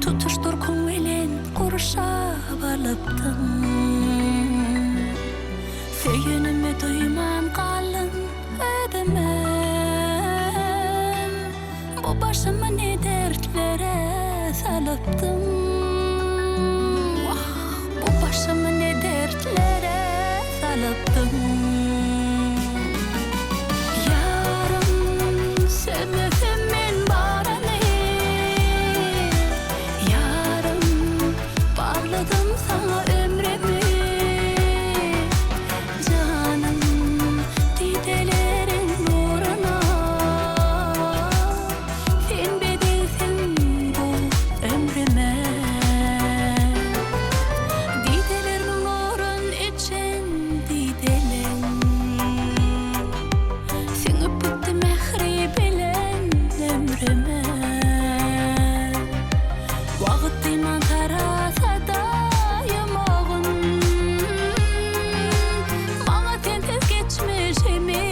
Tutuştur koňgylen gurşap alypdyň. Söýgenime duýman galyn ödemem. Bu başymy ne dertlere salypdyň. Bu başymy ne dertlere salypdyň. Yarım sebebim men barany. Yarım bağladım sana ömrümü. Canım didelerin nuruna. Sen bedelsin bu ömrüme. Didelerin nurun için didelen. Sen öpüpti mehri bilen ömrüme. Wagt iman tarasa da yamağın. Maňa tentiz geçmişimi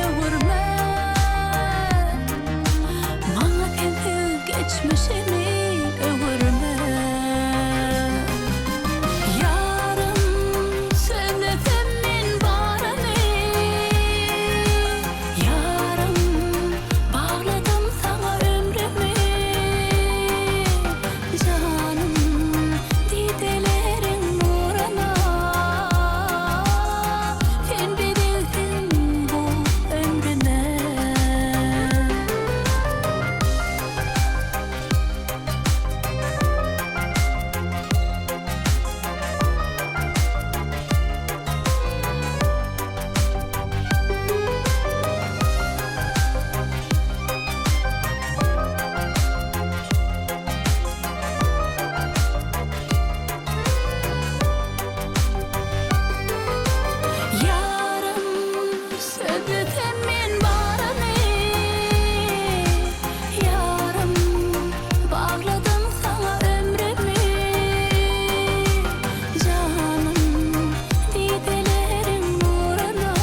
öwürme. Maňa tentiz geçmişimi öwürme. Yarım sebebim men barany. Yarım bağladım sana ömrümü. Canım didelerin nuruna. Sen bedelsin bu ömrüme. Yarım sebebim men barany. Yarım bağladım sana ömrümü. Canım didelerin nuruna.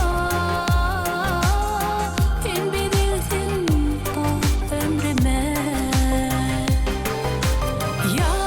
Sen bedelsin bu ömrüme. Yarım